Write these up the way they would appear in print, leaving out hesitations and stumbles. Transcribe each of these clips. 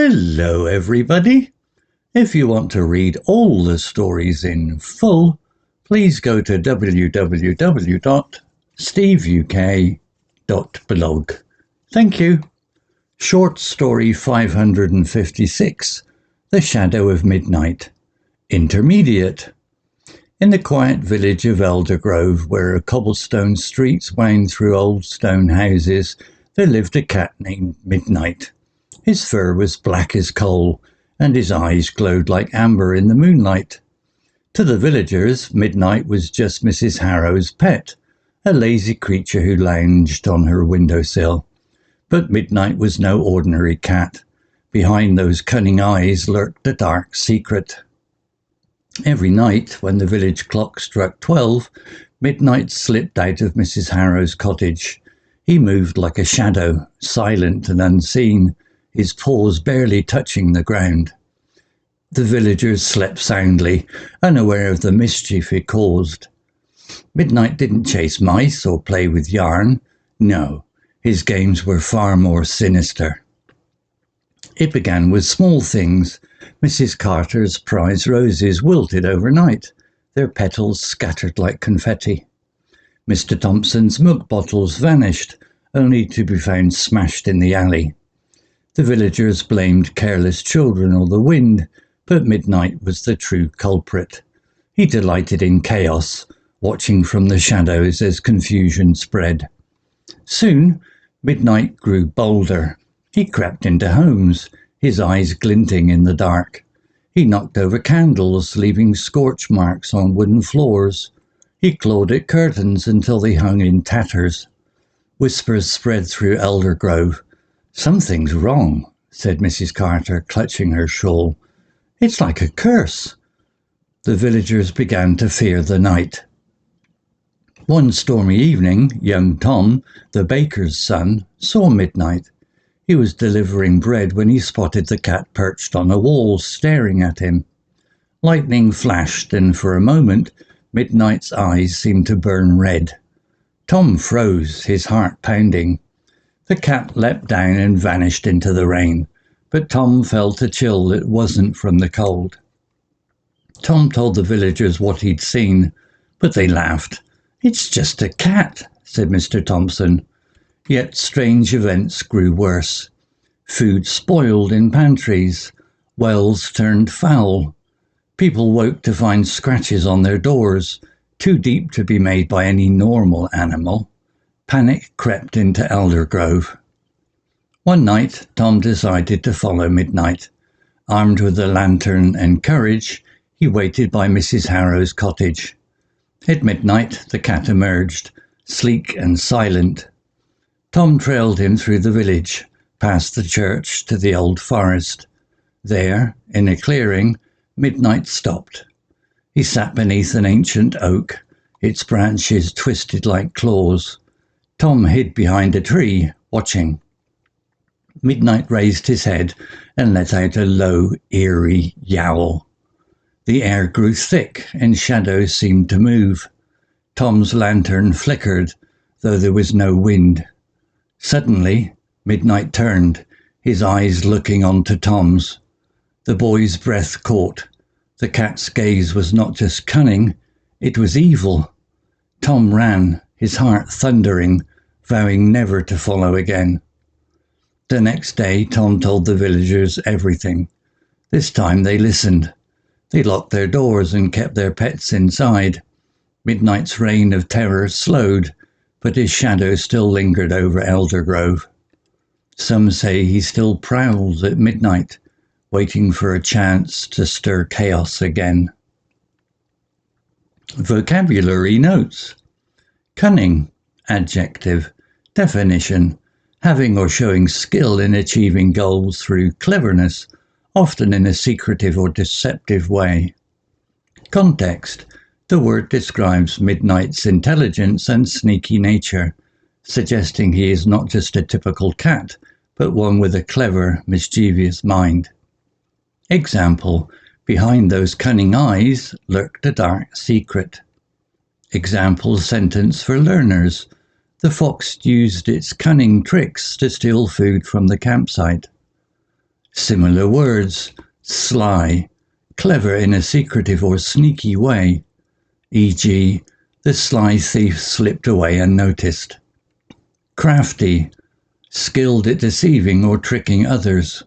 Hello everybody! If you want to read all the stories in full, please go to www.steveuk.blog. Thank you. Short story 556, The Shadow of Midnight. Intermediate. In the quiet village of Eldergrove, where cobblestone streets wound through old stone houses, there lived a cat named Midnight. His fur was black as coal, and his eyes glowed like amber in the moonlight. To the villagers, Midnight was just Mrs. Harrow's pet, a lazy creature who lounged on her windowsill. But Midnight was no ordinary cat. Behind those cunning eyes lurked a dark secret. Every night, when the village clock struck 12, Midnight slipped out of Mrs. Harrow's cottage. He moved like a shadow, silent and unseen, his paws barely touching the ground. The villagers slept soundly, unaware of the mischief it caused. Midnight didn't chase mice or play with yarn. No, his games were far more sinister. It began with small things. Mrs. Carter's prize roses wilted overnight, their petals scattered like confetti. Mr. Thompson's milk bottles vanished, only to be found smashed in the alley. The villagers blamed careless children or the wind, but Midnight was the true culprit. He delighted in chaos, watching from the shadows as confusion spread. Soon, Midnight grew bolder. He crept into homes, his eyes glinting in the dark. He knocked over candles, leaving scorch marks on wooden floors. He clawed at curtains until they hung in tatters. Whispers spread through Eldergrove. "Something's wrong," said Mrs. Carter, clutching her shawl. "It's like a curse." The villagers began to fear the night. One stormy evening, young Tom, the baker's son, saw Midnight. He was delivering bread when he spotted the cat perched on a wall, staring at him. Lightning flashed, and for a moment, Midnight's eyes seemed to burn red. Tom froze, his heart pounding. The cat leapt down and vanished into the rain, but Tom felt a chill that wasn't from the cold. Tom told the villagers what he'd seen, but they laughed. "It's just a cat," said Mr. Thompson. Yet strange events grew worse. Food spoiled in pantries. Wells turned foul. People woke to find scratches on their doors, too deep to be made by any normal animal. Panic crept into Eldergrove. One night, Tom decided to follow Midnight. Armed with a lantern and courage, he waited by Mrs. Harrow's cottage. At midnight, the cat emerged, sleek and silent. Tom trailed him through the village, past the church to the old forest. There, in a clearing, Midnight stopped. He sat beneath an ancient oak, its branches twisted like claws. Tom hid behind a tree, watching. Midnight raised his head and let out a low, eerie yowl. The air grew thick and shadows seemed to move. Tom's lantern flickered, though there was no wind. Suddenly, Midnight turned, his eyes looking onto Tom's. The boy's breath caught. The cat's gaze was not just cunning, it was evil. Tom ran, his heart thundering, vowing never to follow again. The next day, Tom told the villagers everything. This time they listened. They locked their doors and kept their pets inside. Midnight's reign of terror slowed, but his shadow still lingered over Eldergrove. Some say he still prowls at midnight, waiting for a chance to stir chaos again. Vocabulary notes. Cunning, adjective. Definition: having or showing skill in achieving goals through cleverness, often in a secretive or deceptive way. Context: the word describes Midnight's intelligence and sneaky nature, suggesting he is not just a typical cat, but one with a clever, mischievous mind. Example: behind those cunning eyes lurked a dark secret. Example sentence for learners: the fox used its cunning tricks to steal food from the campsite. Similar words: sly, clever in a secretive or sneaky way, e.g., the sly thief slipped away unnoticed. Crafty, skilled at deceiving or tricking others,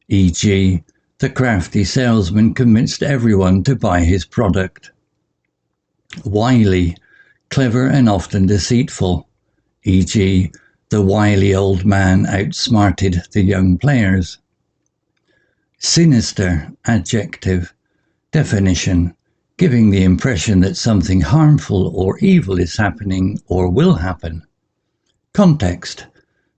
e.g., the crafty salesman convinced everyone to buy his product. Wily, clever and often deceitful, e.g., the wily old man outsmarted the young players. Sinister, adjective, definition, giving the impression that something harmful or evil is happening or will happen. Context,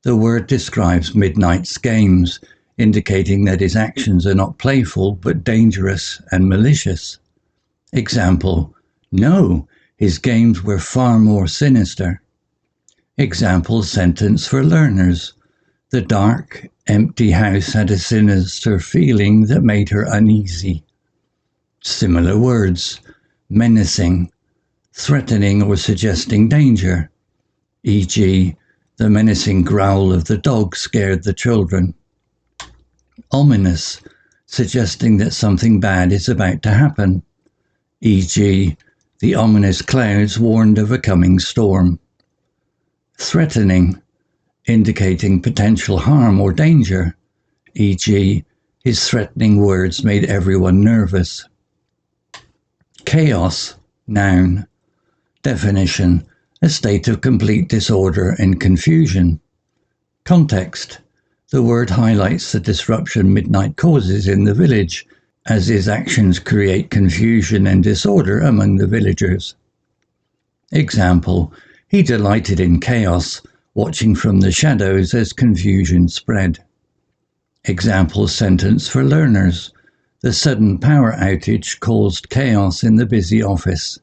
the word describes Midnight's games, indicating that his actions are not playful but dangerous and malicious. Example, no, his games were far more sinister. Example sentence for learners. The dark, empty house had a sinister feeling that made her uneasy. Similar words: menacing, threatening or suggesting danger, e.g., the menacing growl of the dog scared the children. Ominous, suggesting that something bad is about to happen, e.g., the ominous clouds warned of a coming storm. Threatening, indicating potential harm or danger, e.g., his threatening words made everyone nervous. Chaos, noun. Definition, a state of complete disorder and confusion. Context, the word highlights the disruption Midnight causes in the village, as his actions create confusion and disorder among the villagers. Example, he delighted in chaos, watching from the shadows as confusion spread. Example sentence for learners. The sudden power outage caused chaos in the busy office.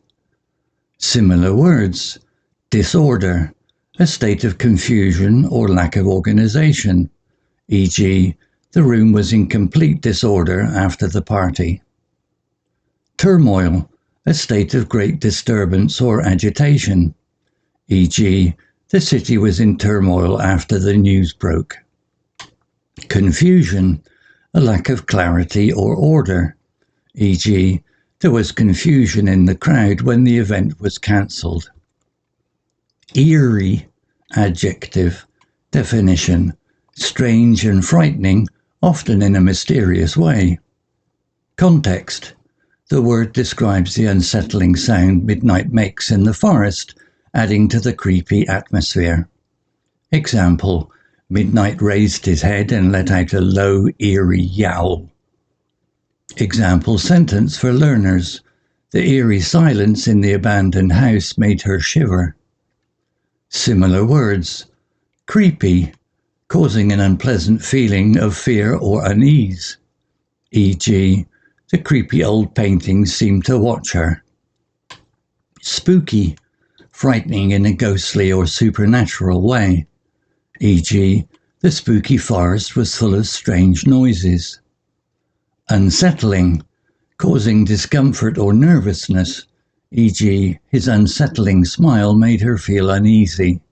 Similar words: disorder, a state of confusion or lack of organization, e.g., the room was in complete disorder after the party. Turmoil, a state of great disturbance or agitation, e.g., the city was in turmoil after the news broke. Confusion, a lack of clarity or order, e.g., there was confusion in the crowd when the event was cancelled. Eerie, adjective, definition, strange and frightening, often in a mysterious way. Context, the word describes the unsettling sound Midnight makes in the forest, adding to the creepy atmosphere. Example, Midnight raised his head and let out a low, eerie yowl. Example sentence for learners. The eerie silence in the abandoned house made her shiver. Similar words: creepy, causing an unpleasant feeling of fear or unease, e.g., the creepy old paintings seemed to watch her. Spooky, frightening in a ghostly or supernatural way, e.g., the spooky forest was full of strange noises. Unsettling, causing discomfort or nervousness, e.g., his unsettling smile made her feel uneasy.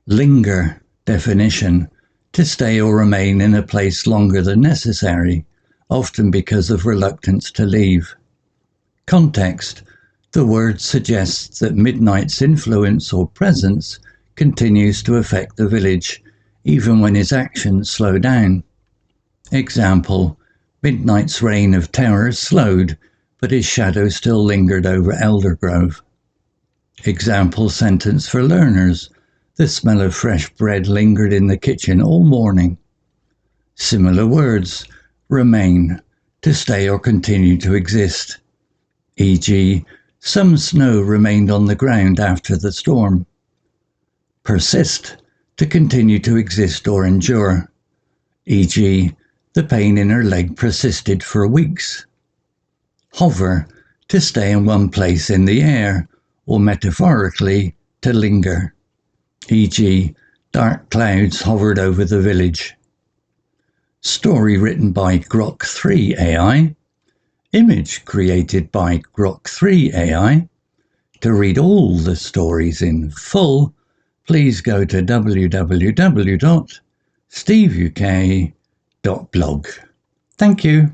Linger, definition, to stay or remain in a place longer than necessary, often because of reluctance to leave. Context, the word suggests that Midnight's influence or presence continues to affect the village, even when his actions slow down. Example, Midnight's reign of terror slowed, but his shadow still lingered over Eldergrove. Example sentence for learners. The smell of fresh bread lingered in the kitchen all morning. Similar words: remain, to stay or continue to exist, e.g., some snow remained on the ground after the storm. Persist, to continue to exist or endure, e.g., the pain in her leg persisted for weeks. Hover, to stay in one place in the air, or metaphorically, to linger, e.g., dark clouds hovered over the village. Story written by Grok 3 AI. Image created by Grok 3 AI. To read all the stories in full, please go to www.steveuk.com. Thank you.